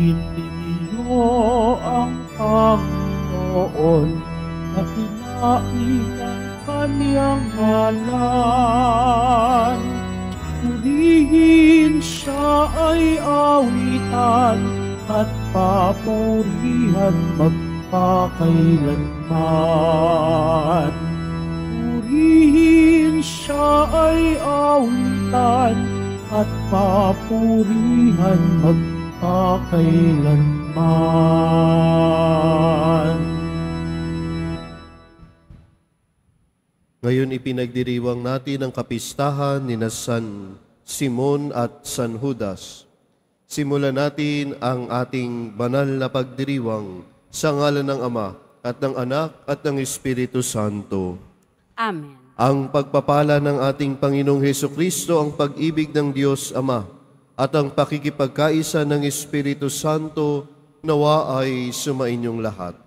Piniliyo ang Panginoon na kinain ang Kanyang ngalan. Purihin siya ay awitan at papurihan magpakailanman. Purihin siya ay awitan at papurihan magpakailanman. Ngayon ipinagdiriwang natin ang kapistahan ni San Simon at San Judas. Simulan natin ang ating banal na pagdiriwang sa ngalan ng Ama at ng Anak at ng Espiritu Santo. Amen. Ang pagpapala ng ating Panginoong Hesukristo, ang pag-ibig ng Diyos Ama at ang pakikipagkaisa ng Espiritu Santo nawa ay sumainyong lahat.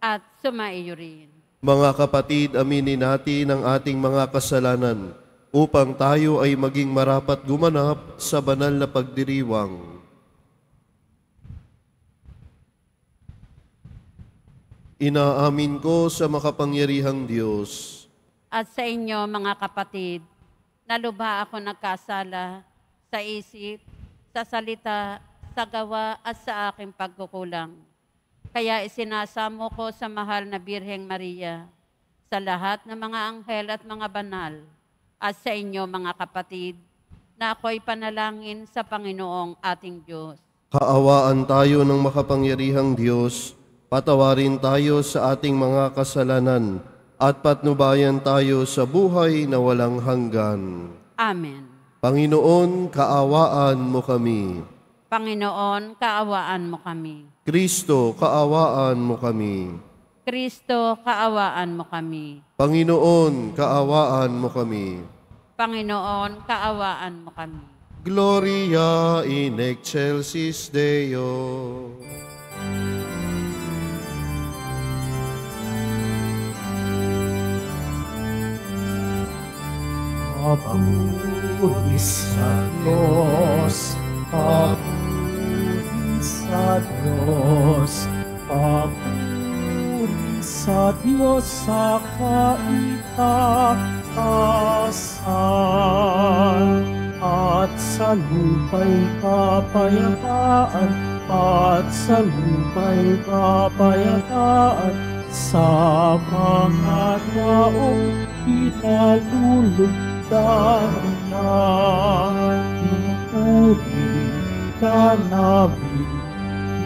At sumaiyo rin. Mga kapatid, aminin natin ang ating mga kasalanan upang tayo ay maging marapat gumanap sa banal na pagdiriwang. Inaamin ko sa makapangyarihang Diyos At sa inyo, mga kapatid, nalubha ako nagkasala sa isip, sa salita, sa gawa at sa aking pagkukulang. Kaya isinasamo ko sa mahal na Birheng Maria, sa lahat ng mga anghel at mga banal, at sa inyo, mga kapatid, na ako'y panalangin sa Panginoong ating Diyos. Kaawaan tayo ng makapangyarihang Diyos, patawarin tayo sa ating mga kasalanan, at patnubayan tayo sa buhay na walang hanggan. Amen. Panginoon, kaawaan mo kami. Panginoon, kaawaan mo kami. Kristo, kaawaan mo kami. Kristo, kaawaan mo kami. Panginoon, kaawaan mo kami. Panginoon, kaawaan mo kami. Gloria in excelsis Deo. Papuri sa Diyos, papuri sa Diyos, papuri sa Diyos sa kaitaasan, at sa lupa'y kapayapaan, at sa lupa'y kapayapaan, sa mga taong pinalulugdan niya. Pinuri ka namin,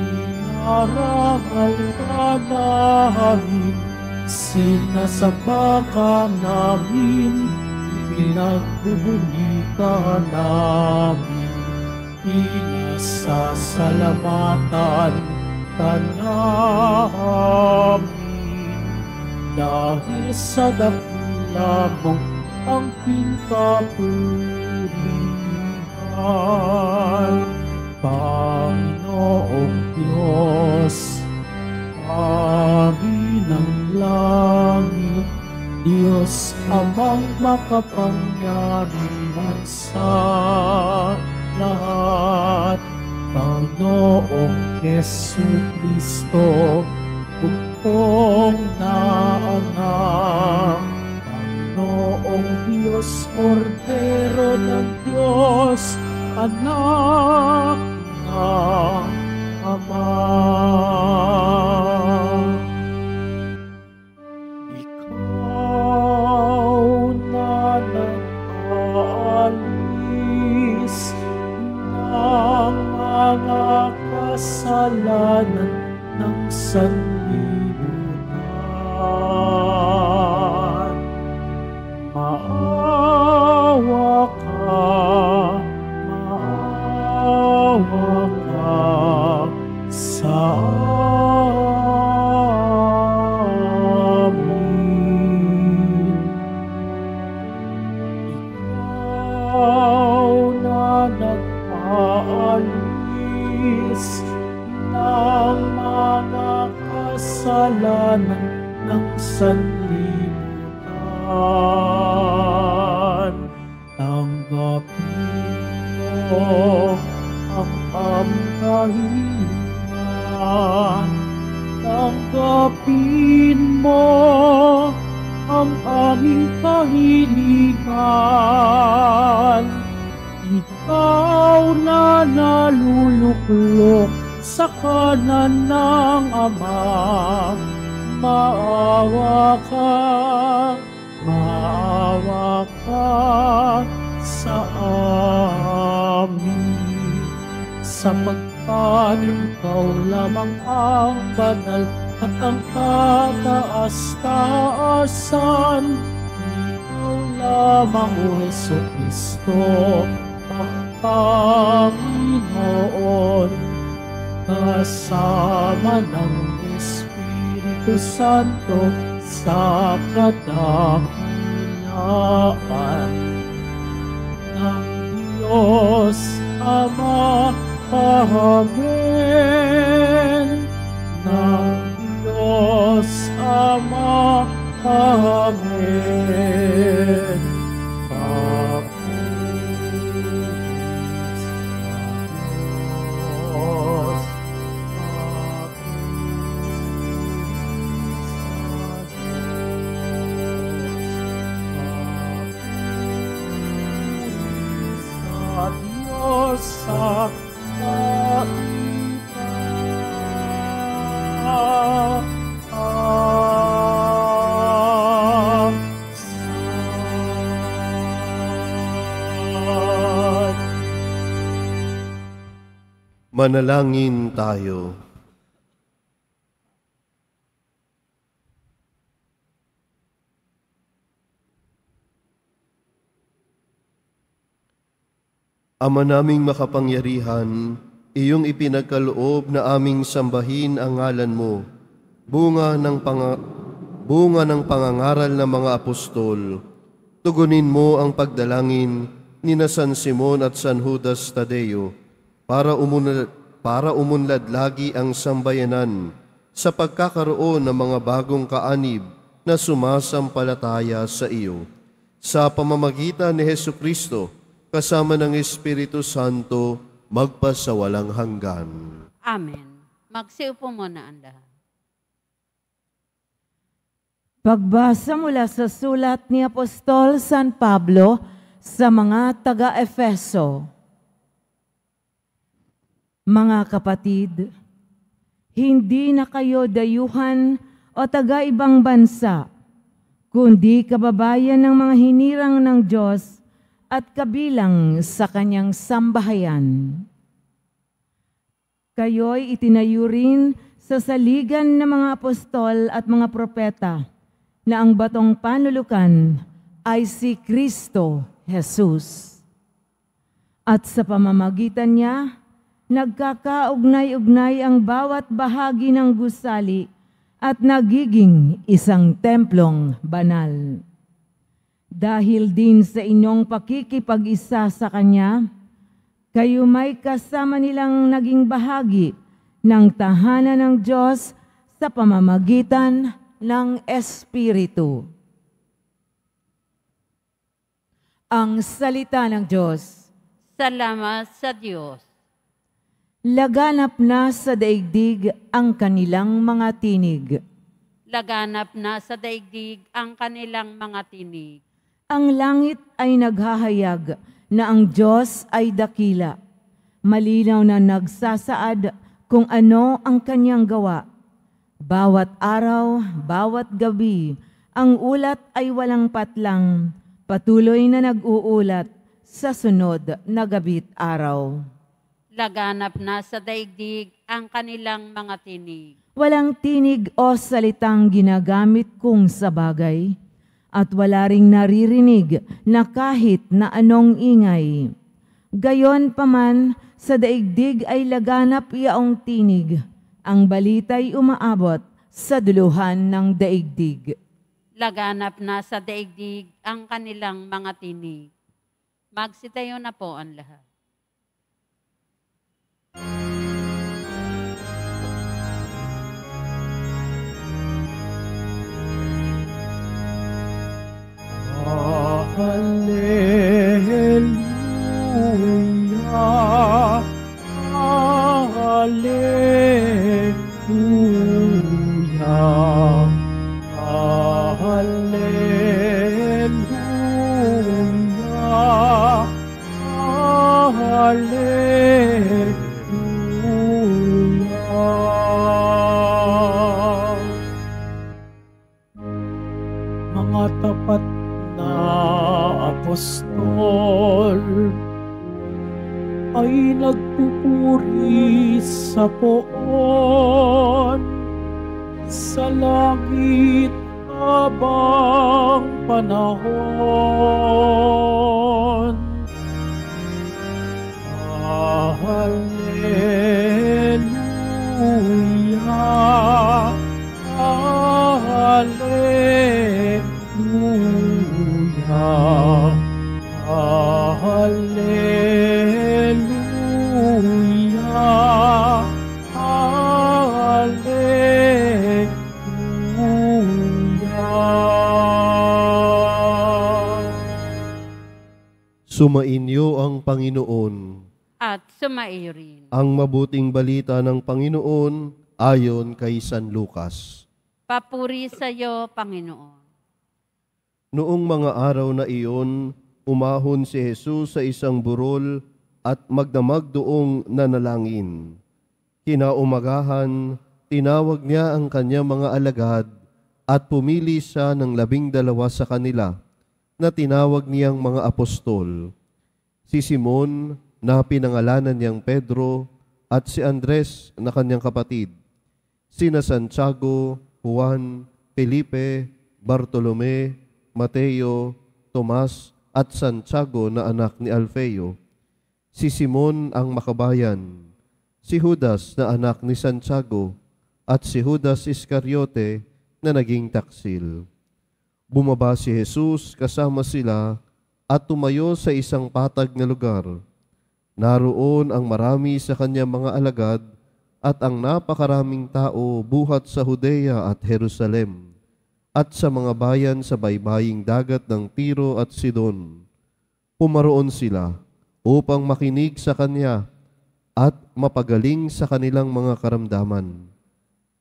inarangal ka namin, sinasamba ka namin, ipinagbubuli ka namin, pinasasalamatan ka namin. Dahil sa dakila mong angking kapurihan, Panginoong Diyos, Hari ng langit, Diyos Amang makapangyarihan sa lahat, Panginoong Jesucristo, bugtong na anak, Panginoong Diyos, Kordero ng Diyos, anak ng Ama. Ikaw na nag-aalis ng mga kasalanan ng sanlibutan, maawa ka sa amin. Ikaw na nagpaalis ng mga kasalanan ng sanlibutan, tanggapin mo ang aming Tanggapin mo ang aming kahilingan. Ikaw na naluluklok sa kanan ng Ama, maawa ka sa amin. Sapagkat ikaw lamang ang banal at ang kataas-taasan. Ikaw lamang, O Jesucristo, ang Panginoon, kasama ng Espiritu Santo sa kadakilaan ng Diyos Ama. Amen. Ng Diyos Ama. Amen. Sa Manalangin tayo. Ama naming makapangyarihan, iyong ipinagkaloob na aming sambahin ang ngalan mo, bunga ng pangangaral ng mga apostol. Tugunin mo ang pagdalangin ni na San Simon at San Judas Tadeo para umunlad lagi ang sambayanan sa pagkakaroon ng mga bagong kaanib na sumasampalataya sa iyo. Sa pamamagitan ni Jesucristo, kasama ng Espiritu Santo, magpasawalang hanggan. Amen. Magsiupo muna ang lahat. Pagbasa mula sa sulat ni Apostol San Pablo sa mga taga-Efeso. Mga kapatid, hindi na kayo dayuhan o taga-ibang bansa, kundi kababayan ng mga hinirang ng Diyos at kabilang sa kanyang sambahayan. Kayo'y itinayo rin sa saligan ng mga apostol at mga propeta na ang batong panulukan ay si Kristo Jesus. At sa pamamagitan niya, nagkakaugnay-ugnay ang bawat bahagi ng gusali at nagiging isang templong banal. Dahil din sa inyong pakikipag-isa sa Kanya, kayo may kasama nilang naging bahagi ng tahanan ng Diyos sa pamamagitan ng Espiritu. Ang salita ng Diyos. Salamat sa Diyos. Laganap na sa daigdig ang kanilang mga tinig. Laganap na sa daigdig ang kanilang mga tinig. Ang langit ay naghahayag na ang Diyos ay dakila. Malinaw na nagsasaad kung ano ang kanyang gawa. Bawat araw, bawat gabi, ang ulat ay walang patlang, patuloy na nag-uulat sa sunod na gabit araw. Laganap na sa daigdig ang kanilang mga tinig. Walang tinig o salitang ginagamit kung sa bagay, at wala ring naririnig na kahit na anong ingay. Gayon paman, sa daigdig ay laganap iyaong tinig, ang balita'y umaabot sa duluhan ng daigdig. Laganap na sa daigdig ang kanilang mga tinig. Magsitayo na po ang lahat. Hallelujah, Hallelujah. tapat na apostol ay nagpupuri sa poon sa langit habang panahon. Hallelujah, Hallelujah, Hallelujah, Hallelujah. Sumainyo ang Panginoon. At sumaiyo rin. Ang mabuting balita ng Panginoon ayon kay San Lucas. Papuri sa iyo, Panginoon. Noong mga araw na iyon, umahon si Jesus sa isang burol at magdamag doong nanalangin. Kinaumagahan, tinawag niya ang kanyang mga alagad at pumili siya ng 12 sa kanila na tinawag niyang mga apostol. Si Simon na pinangalanan niyang Pedro at si Andres na kanyang kapatid, sina Santiago, Juan, Felipe, Bartolome, Mateo, Tomas at Santiago na anak ni Alfeo, si Simon ang makabayan, si Judas na anak ni Santiago at si Judas Iscariote na naging taksil. Bumaba si Jesus kasama sila at tumayo sa isang patag na lugar. Naroon ang marami sa kanyang mga alagad at ang napakaraming tao buhat sa Judea at Jerusalem at sa mga bayan sa baybaying dagat ng Tiro at Sidon. Pumaroon sila upang makinig sa kanya at mapagaling sa kanilang mga karamdaman.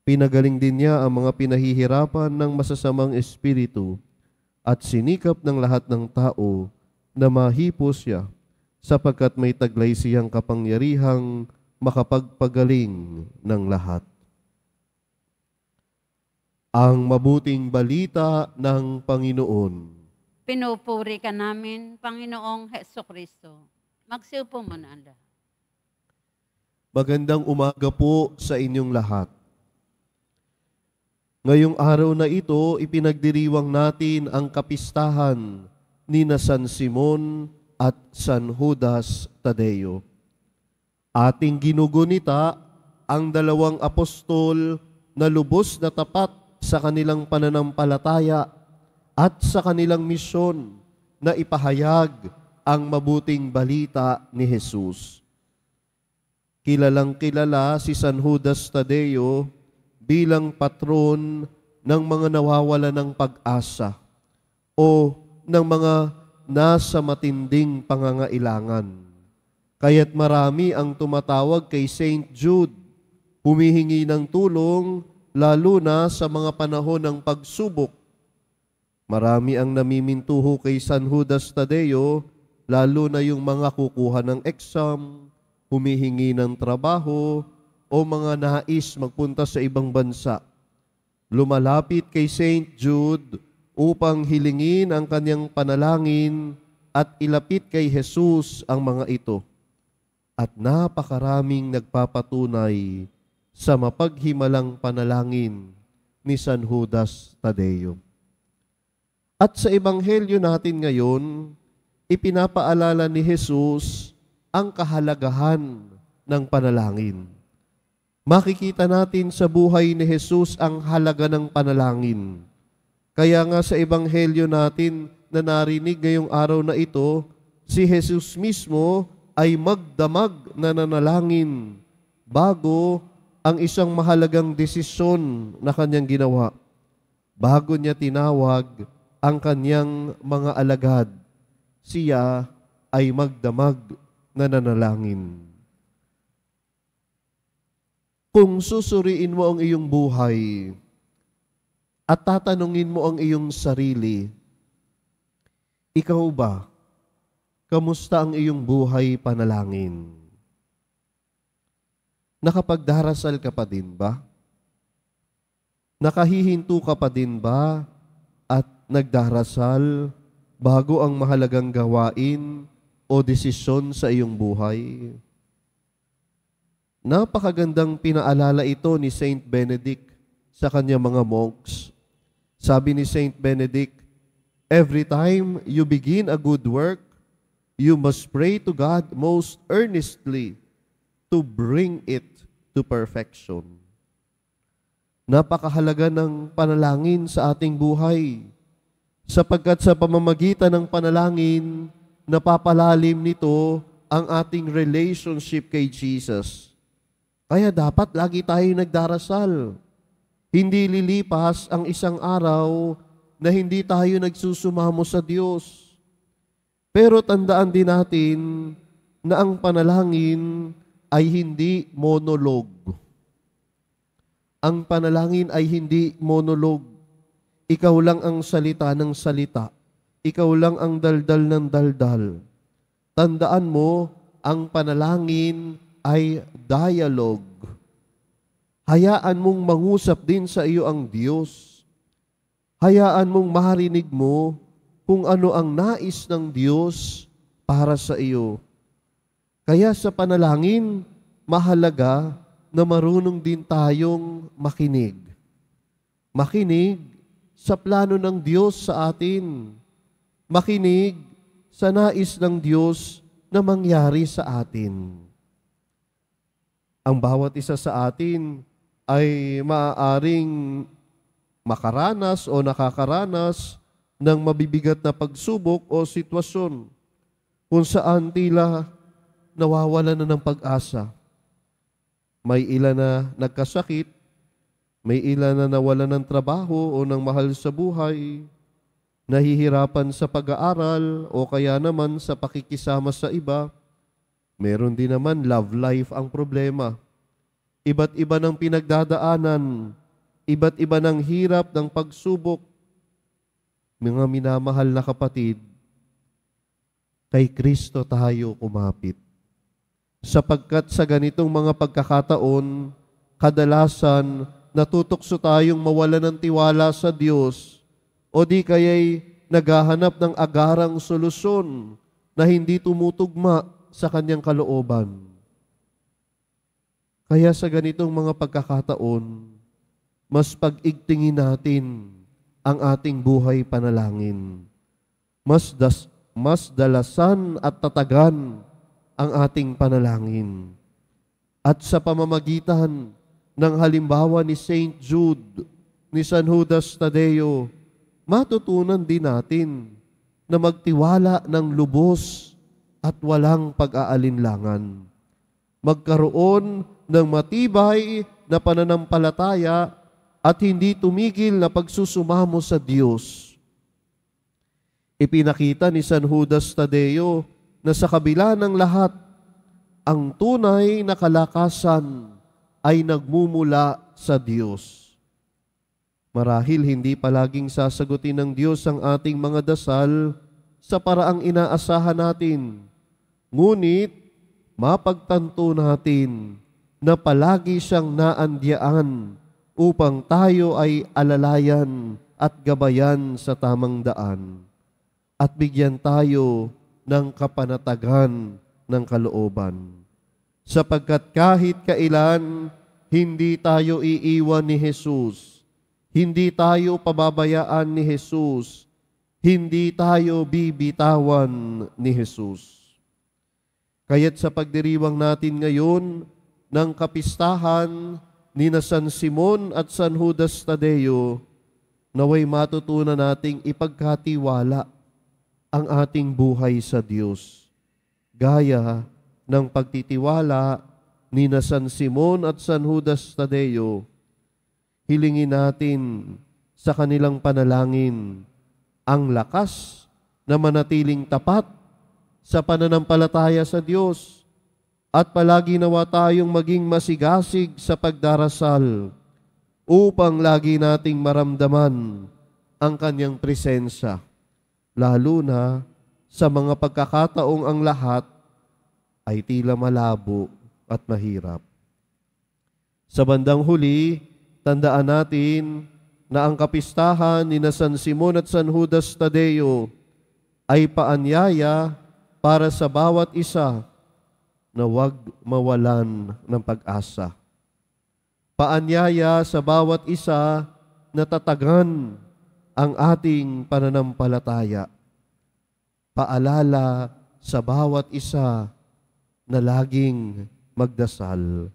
Pinagaling din niya ang mga pinahihirapan ng masasamang espiritu at sinikap ng lahat ng tao na mahipos siya, sapagkat may taglay siyang kapangyarihang makapagpagaling ng lahat. Ang mabuting balita ng Panginoon. Pinupuri ka namin, Panginoong Hesukristo. Magsiupo mo na ang lahat. Magandang umaga po sa inyong lahat. Ngayong araw na ito, ipinagdiriwang natin ang kapistahan ni na San Simon at San Judas Tadeo. Ating ginugunita ang 2 apostol na lubos na tapat sa kanilang pananampalataya at sa kanilang misyon na ipahayag ang mabuting balita ni Jesus. Kilalang kilala si San Judas Tadeo bilang patron ng mga nawawala ng pag-asa o ng mga nasa matinding pangangailangan. Kaya't marami ang tumatawag kay Saint Jude, humihingi ng tulong lalo na sa mga panahon ng pagsubok. Marami ang namimintuho kay San Judas Tadeo, lalo na yung mga kukuha ng exam, humihingi ng trabaho, o mga nais magpunta sa ibang bansa. Lumalapit kay Saint Jude upang hilingin ang kanyang panalangin at ilapit kay Jesus ang mga ito. At napakaraming nagpapatunay sa mapaghimalang panalangin ni San Judas Tadeo. At sa ebanghelyo natin ngayon, ipinapaalala ni Jesus ang kahalagahan ng panalangin. Makikita natin sa buhay ni Jesus ang halaga ng panalangin. Kaya nga sa ebanghelyo natin na narinig ngayong araw na ito, si Jesus mismo ay magdamag na nanalangin bago ang isang mahalagang desisyon na kanyang ginawa. Bago niya tinawag ang kanyang mga alagad, siya ay magdamag na nanalangin. Kung susuriin mo ang iyong buhay at tatanungin mo ang iyong sarili, ikaw ba, kamusta ang iyong buhay panalangin? Nakapagdarasal ka pa din ba? Nakahihinto ka pa din ba? At nagdarasal bago ang mahalagang gawain o desisyon sa iyong buhay? Napakagandang pinaalala ito ni Saint Benedict sa kanyang mga monks. Sabi ni Saint Benedict, every time you begin a good work, you must pray to God most earnestly to bring it to perfection. Napakahalaga ng panalangin sa ating buhay, sapagkat sa pamamagitan ng panalangin, napapalalim nito ang ating relationship kay Jesus. Kaya dapat lagi tayo nagdarasal. Hindi lilipas ang isang araw na hindi tayo nagsusumamo sa Diyos. Pero tandaan din natin na ang panalangin ay hindi monolog. Ang panalangin ay hindi monolog. Ikaw lang ang salita ng salita. Ikaw lang ang daldal ng daldal. Tandaan mo, ang panalangin ay dialogue. Hayaan mong mangusap din sa iyo ang Diyos. Hayaan mong marinig mo kung ano ang nais ng Diyos para sa iyo. Kaya sa panalangin, mahalaga na marunong din tayong makinig. Makinig sa plano ng Diyos sa atin. Makinig sa nais ng Diyos na mangyari sa atin. Ang bawat isa sa atin ay maaaring makaranas o nakakaranas ng mabibigat na pagsubok o sitwasyon kung saan tila nawawalan na ng pag-asa. May ilan na nagkasakit, may ilan na nawalan ng trabaho o ng mahal sa buhay, nahihirapan sa pag-aaral o kaya naman sa pakikisama sa iba. Meron din naman love life ang problema. Iba't iba ng pinagdadaanan, iba't iba ng hirap ng pagsubok. Mga minamahal na kapatid, kay Kristo tayo kumapit. Sapagkat sa ganitong mga pagkakataon, kadalasan natutokso tayong mawala ng tiwala sa Diyos o di kaya'y naghahanap ng agarang solusyon na hindi tumutugma sa Kanyang kalooban. Kaya sa ganitong mga pagkakataon, mas pag-igtingin natin ang ating buhay panalangin. Mas dalasan at tatagan ang ating panalangin. At sa pamamagitan ng halimbawa ni Saint Jude, ni San Judas Tadeo, matutunan din natin na magtiwala ng lubos at walang pag-aalinlangan. Magkaroon ng matibay na pananampalataya at hindi tumigil na pagsusumamo sa Diyos. Ipinakita ni San Judas Tadeo na sa kabila ng lahat, ang tunay na kalakasan ay nagmumula sa Diyos. Marahil hindi palaging sasagutin ng Diyos ang ating mga dasal sa paraang inaasahan natin. Ngunit, mapagtanto natin na palagi siyang naandiyan upang tayo ay alalayan at gabayan sa tamang daan at bigyan tayo ng kapanatagan ng kalooban. Sapagkat kahit kailan, hindi tayo iiwan ni Jesus, hindi tayo pababayaan ni Jesus, hindi tayo bibitawan ni Jesus. Kaya't sa pagdiriwang natin ngayon ng kapistahan ni na San Simon at San Judas Tadeo, naway matutunan nating ipagkatiwala ang ating buhay sa Diyos. Gaya ng pagtitiwala ni na San Simon at San Judas Tadeo, hilingin natin sa kanilang panalangin ang lakas na manatiling tapat sa pananampalataya sa Diyos at palagi nawa tayong maging masigasig sa pagdarasal upang lagi nating maramdaman ang Kanyang presensya. Lalo na sa mga pagkakataong ang lahat ay tila malabo at mahirap. Sa bandang huli, tandaan natin na ang kapistahan ni San Simon at San Judas Tadeo ay paanyaya para sa bawat isa na huwag mawalan ng pag-asa. Paanyaya sa bawat isa na tatagan ang ating pananampalataya. Paalala sa bawat isa na laging magdasal.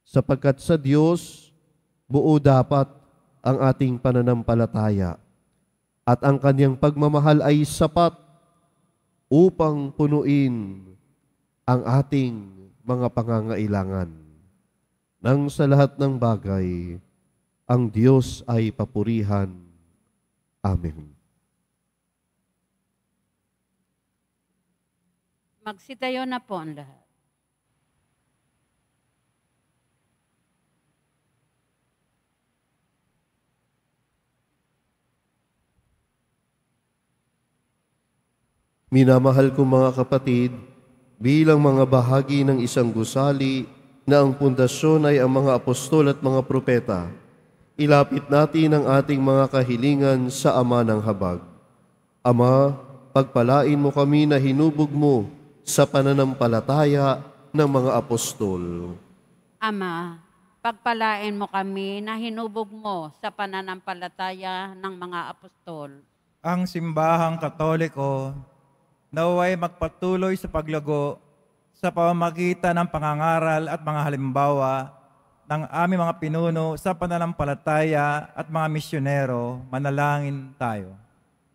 Sapagkat sa Diyos, buo dapat ang ating pananampalataya at ang Kanyang pagmamahal ay sapat upang punuin ang ating mga pangangailangan. Nang sa lahat ng bagay, ang Diyos ay papurihan. Amen. Magsitayo na po ang lahat. Minamahal kong mga kapatid, bilang mga bahagi ng isang gusali na ang pundasyon ay ang mga apostol at mga propeta, ilapit natin ang ating mga kahilingan sa Ama ng Habag. Ama, pagpalain mo kami na hinubog mo sa pananampalataya ng mga apostol. Ama, pagpalain mo kami na hinubog mo sa pananampalataya ng mga apostol. Ang simbahang Katoliko naway magpatuloy sa paglago sa pamamagitan ng pangangaral at mga halimbawa ng aming mga pinuno sa pananampalataya at mga misyonero. Manalangin tayo.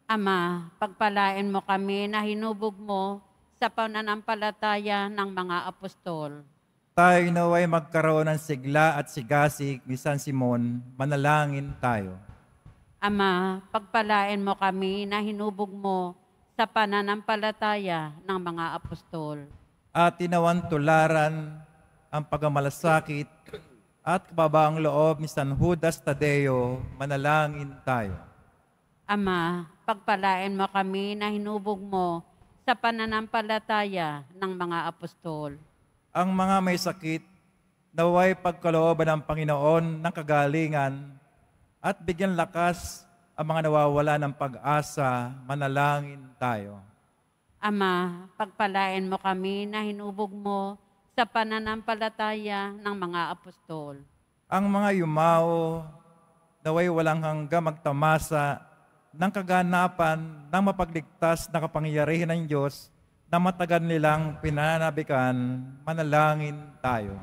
Ama, pagpalain mo kami na hinubog mo sa pananampalataya ng mga apostol. Tayo naway magkaroon ng sigla at sigasig ni San Simon. Manalangin tayo. Ama, pagpalain mo kami na hinubog mo sa pananampalataya ng mga apostol. At tinawan tularan ang pagmamalasakit at kababaang loob ni San Judas Tadeo. Manalangin tayo. Ama, pagpalain mo kami na hinubog mo sa pananampalataya ng mga apostol. Ang mga may sakit, naway pagkalooban ng Panginoon ng kagalingan at bigyan lakas ang mga nawawala ng pag-asa. Manalangin tayo. Ama, pagpalain mo kami na hinubog mo sa pananampalataya ng mga apostol. Ang mga yumao, naway walang hanggang magtamasa ng kaganapan ng mapagligtas na kapangyarihan ng Diyos na matagal nilang pinanabikan. Manalangin tayo.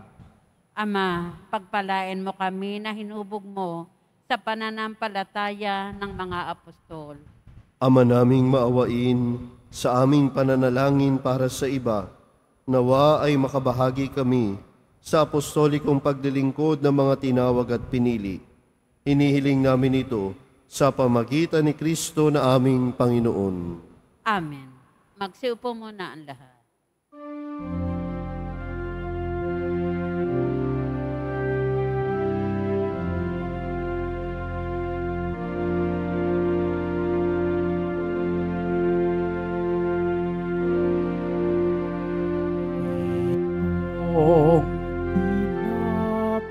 Ama, pagpalain mo kami na hinubog mo sa pananampalataya ng mga apostol. Ama naming maawain, sa aming pananalangin para sa iba, nawa ay makabahagi kami sa apostolikong paglilingkod ng mga tinawag at pinili. Hinihiling namin ito sa pamagitan ni Kristo na aming Panginoon. Amen. Magsiupo muna ang lahat.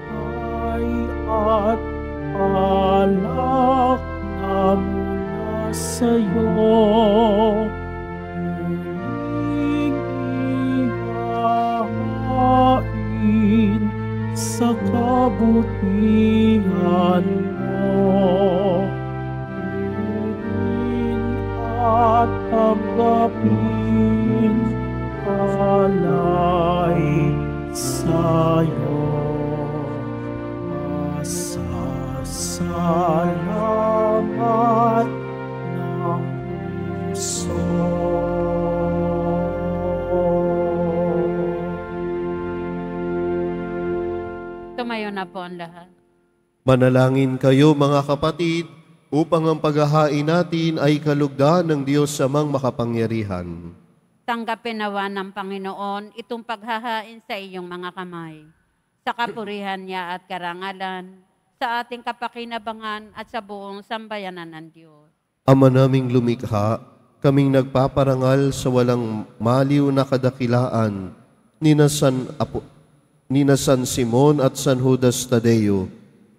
Tinapay at alak na mula sa'yo, muling ihahain sa kabutihan mo. Kunin at tanggapin alay sa'yo. Masasalamat ng puso. Tumayo na po ang lahat. Manalangin kayo mga kapatid, upang ang paghahain natin ay kalugdan ng Diyos Amang makapangyarihan. Tanggapin nawa ng Panginoon itong paghahain sa iyong mga kamay, sa kapurihan niya at karangalan, sa ating kapakinabangan at sa buong sambayanan ng Diyos. Ama naming lumikha, kaming nagpaparangal sa walang maliw na kadakilaan ni na San Simon at San Judas Tadeo,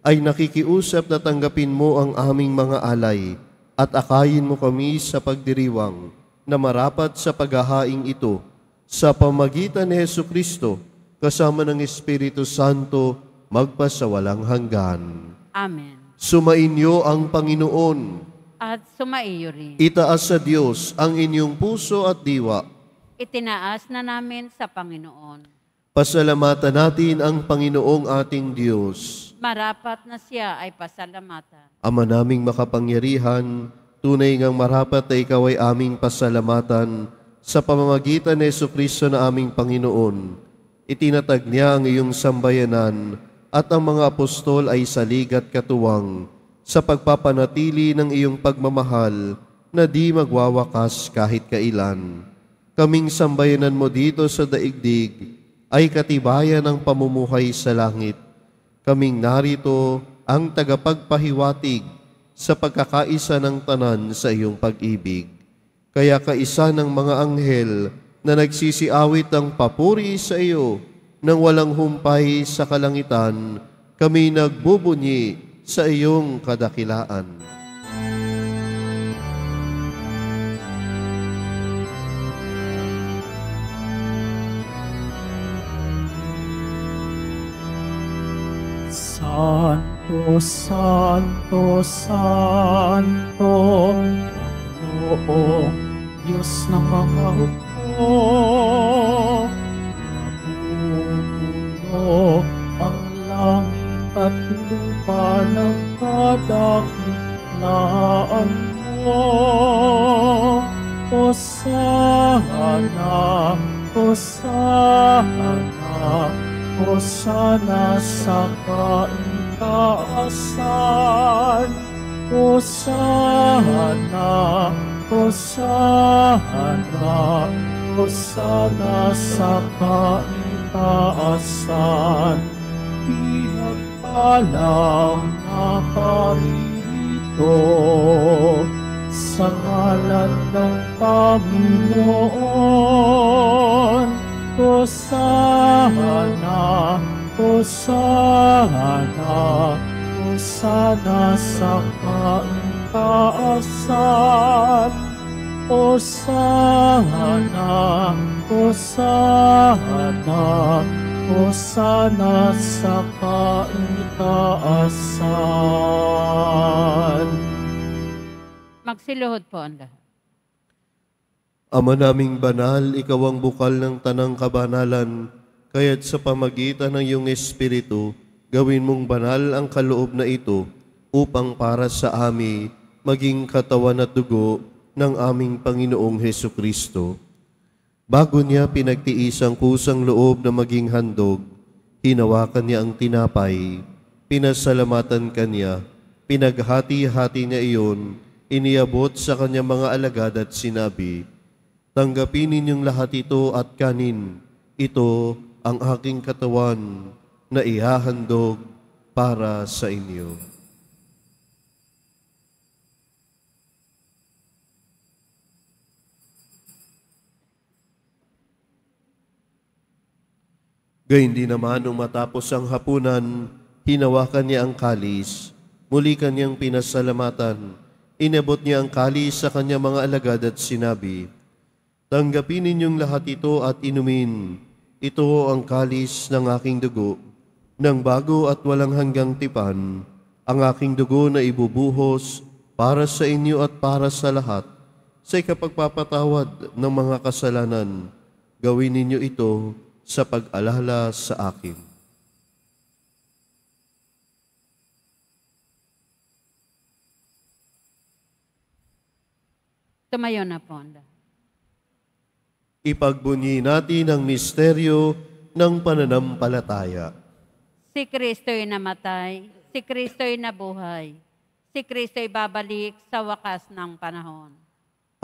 ay nakikiusap na tanggapin mo ang aming mga alay at akayin mo kami sa pagdiriwang na marapat sa paghahaing ito sa pamagitan ni Hesukristo kasama ng Espiritu Santo magpasawalang hanggan. Amen. Sumainyo ang Panginoon. At sumaiyo rin. Itaas sa Diyos ang inyong puso at diwa. Itinaas na namin sa Panginoon. Pasalamatan natin ang Panginoong ating Diyos. Marapat na siya ay pasalamatan. Ama naming makapangyarihan, tunay ngang marapat na ikaw ay aming pasalamatan sa pamamagitan ni Jesucristo na aming Panginoon. Itinatag niya ang iyong sambayanan at ang mga apostol ay salig at katuwang sa pagpapanatili ng iyong pagmamahal na di magwawakas kahit kailan. Kaming sambayanan mo dito sa daigdig ay katibayan ng pamumuhay sa langit. Kaming narito ang tagapagpahiwatig sa pagkakaisa ng tanan sa iyong pag-ibig. Kaya kaisa ng mga anghel na nagsisiawit ang papuri sa iyo nang walang humpay sa kalangitan, kami nagbubunyi sa iyong kadakilaan. Santo, Santo, Santo, Panginoong Diyos ng mga hukbo. Nabubuo ang langit at lupa ng kadakitlaan mo. Hosana, Hosana, Hosana sa kaitaasan. Hosana, Hosana, Hosana sa kaitaasan. Pinagpalang nakarito sa ngalan ng Panginoon. Hosana, Hosana, Hosana sa kaitaasan. Hosana, Hosana, Hosana sa kaitaasan. Magsiluhod po ang lahat. Ama naming banal, ikaw ang bukal ng tanang kabanalan, kaya't sa pamagitan ng iyong Espiritu, gawin mong banal ang kaloob na ito upang para sa amin maging katawan at dugo ng aming Panginoong Hesukristo. Bago niya pinagtiis ang kusang loob na maging handog, hinawakan niya ang tinapay, pinasalamatan kanya, pinaghati-hati niya iyon, iniabot sa kanyang mga alagad at sinabi, "Tanggapin ninyong lahat ito at kanin. Ito ang aking katawan na ihahandog para sa inyo." Gayundin naman nung matapos ang hapunan, hinawakan niya ang kalis, muli kanyang pinasalamatan, inabot niya ang kalis sa kanyang mga alagad at sinabi, "Tanggapin ninyong lahat ito at inumin. Ito ang kalis ng aking dugo, ng bago at walang hanggang tipan, ang aking dugo na ibubuhos para sa inyo at para sa lahat, sa ikapagpapatawad ng mga kasalanan. Gawin ninyo ito sa pag-alala sa akin." Tumayo na po ang lahat. Ipagbunyi natin ang misteryo ng pananampalataya. Si Kristo'y namatay, si Kristo'y nabuhay, si Kristo'y babalik sa wakas ng panahon.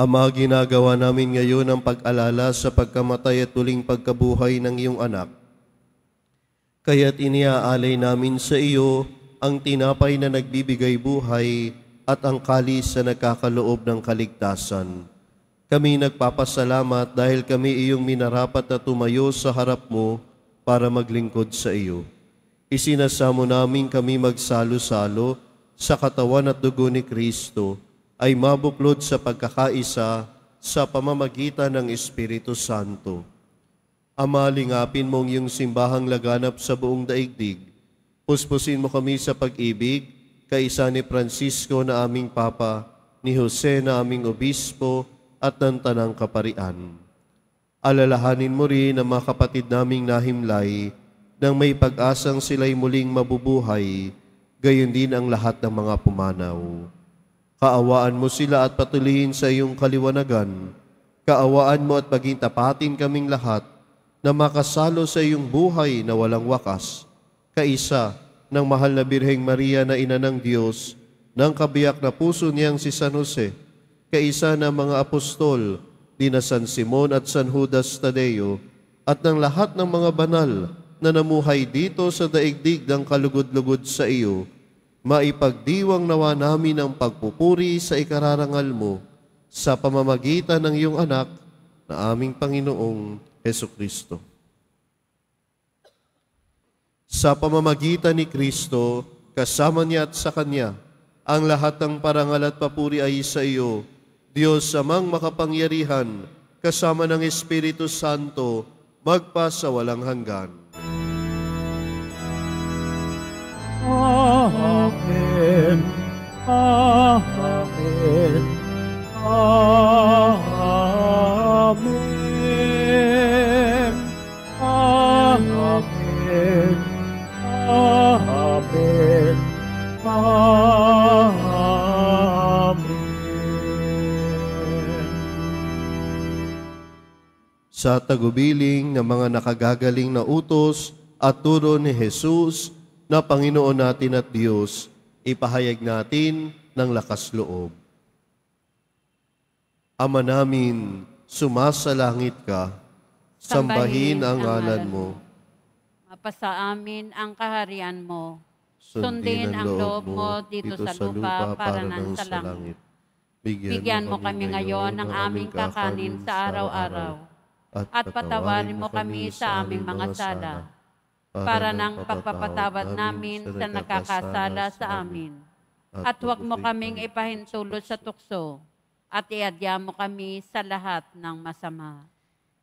Ama, ginagawa namin ngayon ang pag-alala sa pagkamatay at tuling pagkabuhay ng iyong anak. Kaya't iniaalay namin sa iyo ang tinapay na nagbibigay buhay at ang kalis na nagkakaloob ng kaligtasan. Kami nagpapasalamat dahil kami iyong minarapat na tumayo sa harap mo para maglingkod sa iyo. isinasamo namin kami magsalo-salo sa katawan at dugo ni Kristo ay mabuklod sa pagkakaisa sa pamamagitan ng Espiritu Santo. Ama, lingapin mong iyong simbahang laganap sa buong daigdig. Puspusin mo kami sa pag-ibig, kaisa ni Francisco na aming Papa, ni Jose na aming Obispo, at ng Tanang Kaparian. Alalahanin mo rin ang mga kapatid naming nahimlay nang may pag-asang sila'y muling mabubuhay, gayon din ang lahat ng mga pumanaw. Kaawaan mo sila at patuloyin sa iyong kaliwanagan. Kaawaan mo at maging tapatin kaming lahat na makasalo sa iyong buhay na walang wakas, kaisa ng mahal na Birheng Maria na Ina ng Diyos, ng kabiyak na puso niyang si San Jose, kaisa ng mga apostol, dina San Simon at San Judas Tadeo, at ng lahat ng mga banal na namuhay dito sa daigdig ng kalugod-lugod sa iyo, maipagdiwang nawa namin ang pagpupuri sa ikararangal mo sa pamamagitan ng iyong anak na aming Panginoong Hesukristo. Sa pamamagitan ni Kristo, kasama niya at sa Kanya, ang lahat ng parangal at papuri ay sa iyo, Diyos amang makapangyarihan, kasama ng Espiritu Santo, magpa sa walang hanggan. Amen. Amen. Amen. Amen. Amen. Amen. Sa tagubiling ng mga nakagagaling na utos at turo ni Jesus na Panginoon natin at Diyos, ipahayag natin ng lakas loob. Ama namin, sumasalangit ka, sambahin ang ngalan mo. Mapasa amin ang kaharian mo. Sundin ang loob mo dito sa lupa para nang sa langit. Bigyan mo kami ngayon ng aming kakanin sa araw-araw. At patawarin mo kami sa aming mga sala, para nang pagpapatawad namin sa nakakasala sa amin. At huwag mo kaming ipahintulot sa tukso, at iadya mo kami sa lahat ng masama.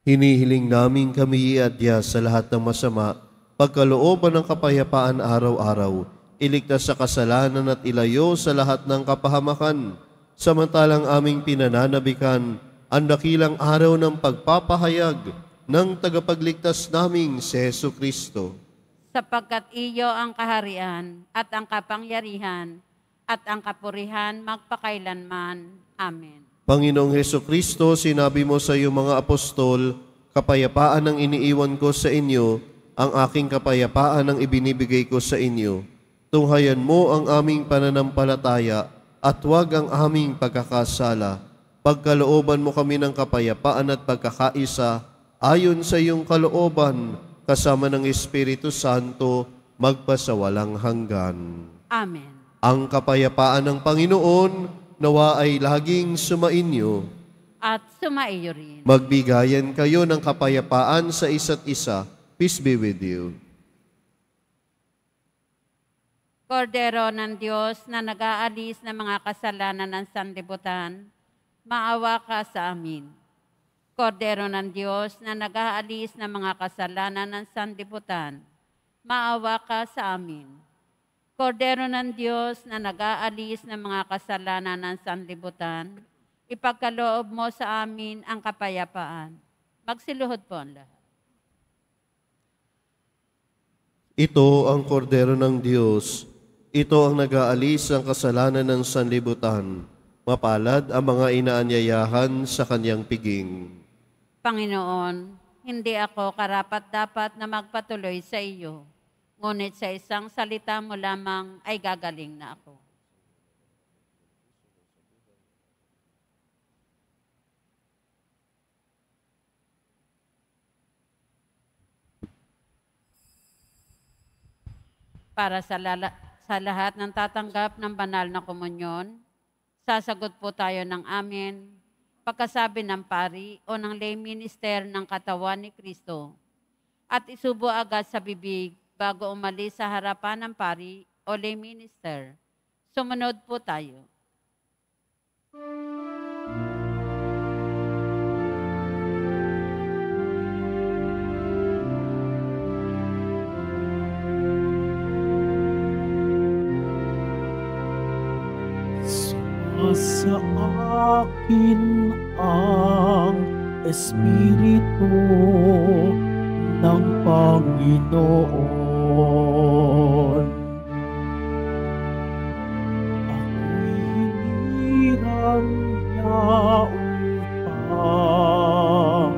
Hinihiling namin kami iadya sa lahat ng masama, pagkalooban ng kapayapaan araw-araw, iligtas sa kasalanan at ilayo sa lahat ng kapahamakan, samantalang aming pinananabikan ang dakilang araw ng pagpapahayag ng tagapagligtas naming si Jesucristo. Sapagkat iyo ang kaharian at ang kapangyarihan at ang kapurihan magpakailanman. Amen. Panginoong Jesucristo, sinabi mo sa iyong mga apostol, kapayapaan ang iniiwan ko sa inyo, ang aking kapayapaan ang ibinibigay ko sa inyo. Tunghayan mo ang aming pananampalataya at huwag ang aming pagkakasala. Pagkalooban mo kami ng kapayapaan at pagkakaisa, ayon sa iyong kalooban, kasama ng Espiritu Santo, magpasawalang hanggan. Amen. Ang kapayapaan ng Panginoon, nawa ay laging sumainyo. At sumaiyo rin. Magbigayan kayo ng kapayapaan sa isa't isa. Peace be with you. Kordero ng Diyos na nag-aalis ng mga kasalanan ng sanlibutan, maawa ka sa amin. Kordero ng Diyos na nag-aalis ng mga kasalanan ng sanlibutan, maawa ka sa amin. Kordero ng Diyos na nag-aalis ng mga kasalanan ng sanlibutan, ipagkaloob mo sa amin ang kapayapaan. Magsiluhod po ang lahat. Ito ang kordero ng Diyos. Ito ang nag-aalis ng kasalanan ng sanlibutan. Mapalad ang mga inaanyayahan sa kanyang piging. Panginoon, hindi ako karapat-dapat na magpatuloy sa iyo, ngunit sa isang salita mo lamang ay gagaling na ako. Para sa lahat ng tatanggap ng banal na komunyon, sasagot po tayo ng amen, pagkasabi ng pari o ng lay minister ng katawan ni Kristo, at isubo agad sa bibig bago umalis sa harapan ng pari o lay minister. Sumunod po tayo. Sa akin ang Espiritu ng Panginoon. Ako'y hinirang niya upang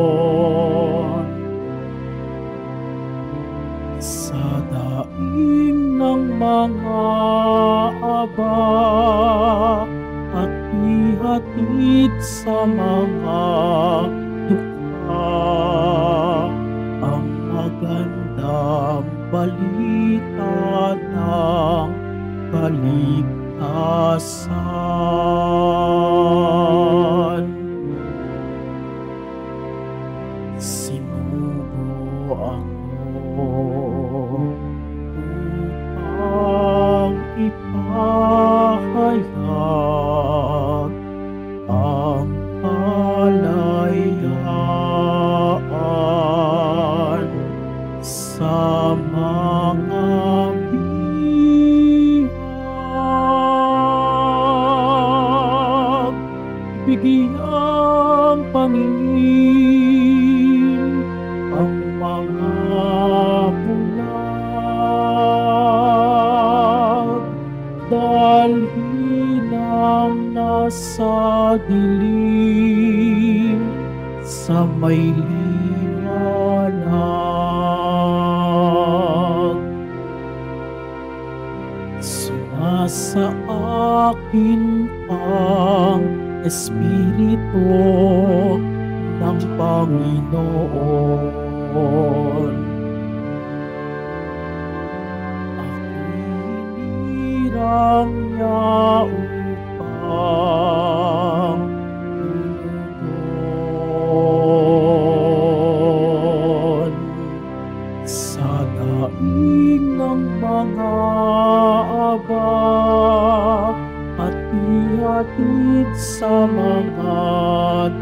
tumugon sa daing ng mga aba at ihatid sa mga dukha ang magandang balita ng kaligtasan. Sinugo ako upang ipahayag ang kalayaan sa mga bihag. Bigyang pangingin ang mga bulag, dalhin ang nasa dilim sa may liwanag. Sumasa akin ang Espiritu ng Panginoon. Ako'y hinirang niya upang tumugon sa daing ng mga aba at ihatid sa mga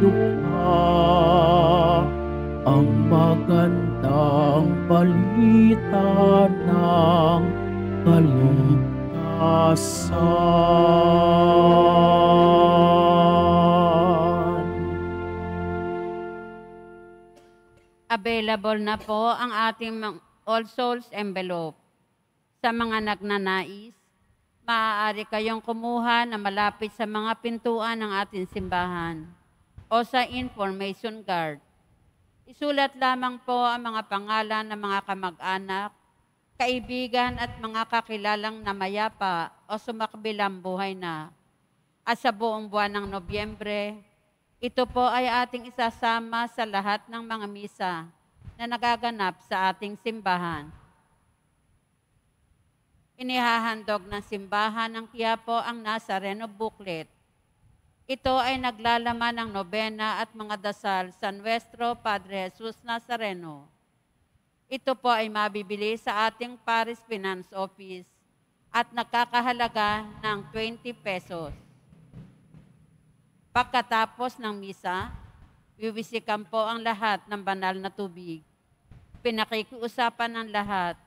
dukha ang magandang balita ng kaligtasan. Available na po ang ating All Souls envelope. Sa mga nagnanais, maaari kayong kumuha na malapit sa mga pintuan ng ating simbahan o sa information card. Isulat lamang po ang mga pangalan ng mga kamag-anak, kaibigan at mga kakilalang namayapa o sumakbilang buhay na. At sa buong buwan ng Nobyembre, ito po ay ating isasama sa lahat ng mga misa na nagaganap sa ating simbahan. Inihahandog ng simbahan ng Quiapo ang Nazareno booklet. Ito ay naglalaman ng nobena at mga dasal sa Nuestro Padre Jesus Nazareno. Ito po ay mabibili sa ating Paris Finance Office at nakakahalaga ng 20 pesos. Pagkatapos ng misa, wiwisikan po ang lahat ng banal na tubig. Pinakikiusapan ng lahat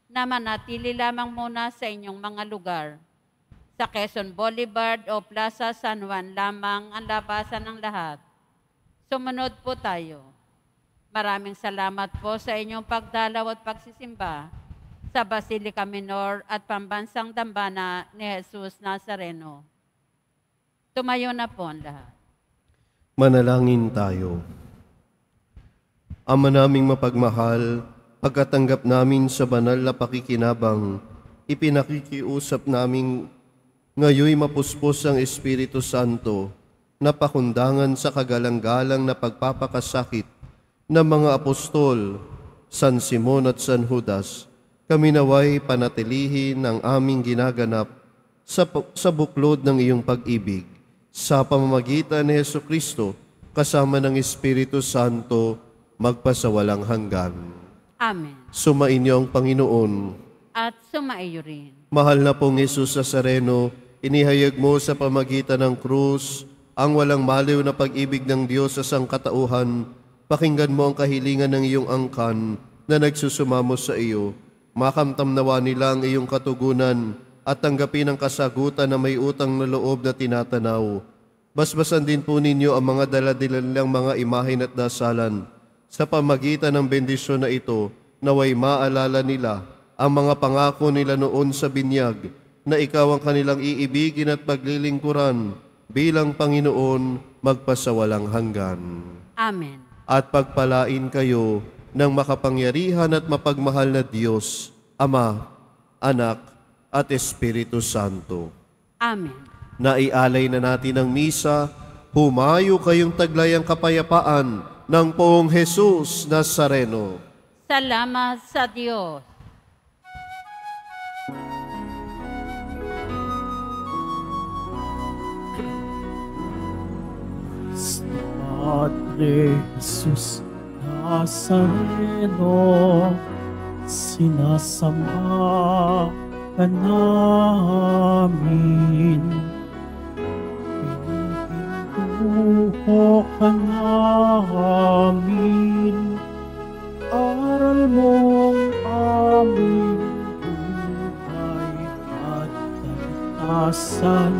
na manatili lamang muna sa inyong mga lugar. Sa Quezon Boulevard o Plaza San Juan lamang ang labasan ng lahat. Sumunod po tayo. Maraming salamat po sa inyong pagdalaw at pagsisimba sa Basilica Minor at Pambansang Dambana ni Jesus Nazareno. Tumayo na po ang lahat. Manalangin tayo. Ama naming mapagmahal, pagkatanggap namin sa banal na pakikinabang, ipinakikiusap namin ngayoy mapuspos ang Espiritu Santo na pakundangan sa kagalang-galang na pagpapakasakit ng mga apostol, San Simon at San Judas. Kami naway panatilihin ang aming ginaganap sa buklod ng iyong pag-ibig sa pamamagitan ni Jesucristo kasama ng Espiritu Santo magpasawalang hanggan. Amen. Sumainyo ang Panginoon. At sumaiyo rin. Mahal na pong Jesus Nazareno, inihayag mo sa pamagitan ng krus ang walang maliw na pag-ibig ng Diyos sa sangkatauhan. Pakinggan mo ang kahilingan ng iyong angkan na nagsusumamo sa iyo. Makamtam nawa nila ang iyong katugunan at tanggapin ang kasagutan na may utang na loob na tinatanaw. Basbasan din po ninyo ang mga daladilalang mga imahin at dasalan. Sa pamagitan ng bendisyon na ito, naway maalala nila ang mga pangako nila noon sa binyag na ikaw ang kanilang iibigin at paglilingkuran bilang Panginoon magpasawalang hanggan. Amen. At pagpalain kayo ng makapangyarihan at mapagmahal na Diyos, Ama, Anak, at Espiritu Santo. Amen. Naialay na natin ang misa, humayo kayong taglayang kapayapaan ng Poong Jesus Nazareno. Salamat sa Diyos. Padre Jesus Nazareno, sinasamba ka namin. Pinihinduho ka namin, aral mong aming buhay at kaligtasan.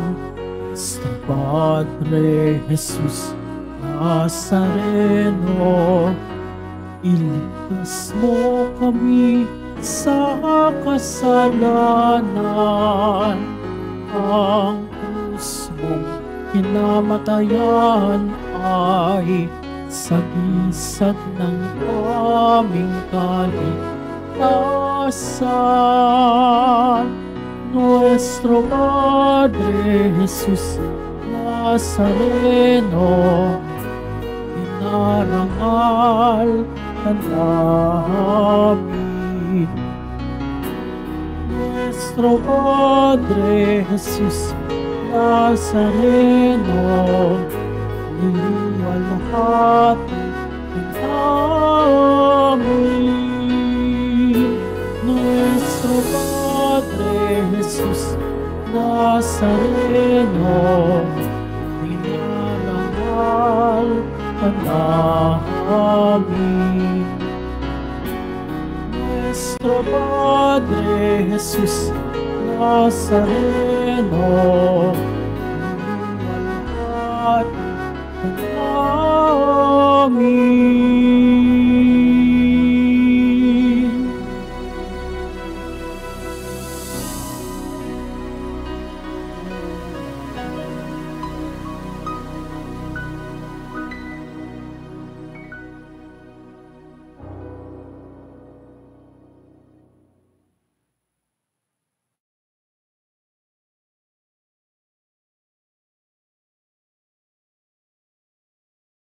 Sa Padre Jesus Nazareno, iligtas mo kami sa kasalanan. Ang krus mong kinamatayan ay sagisag ng aming kaligtasan. Nuestro Padre Jesus Nazareno, inarangal ka namin. Nuestro Padre Jesus Nazareno, iniwalhati namin. Nuestro Padre Jesus Nazareno, inarangal ka namin. Nuestro Padre Jesus Nazareno,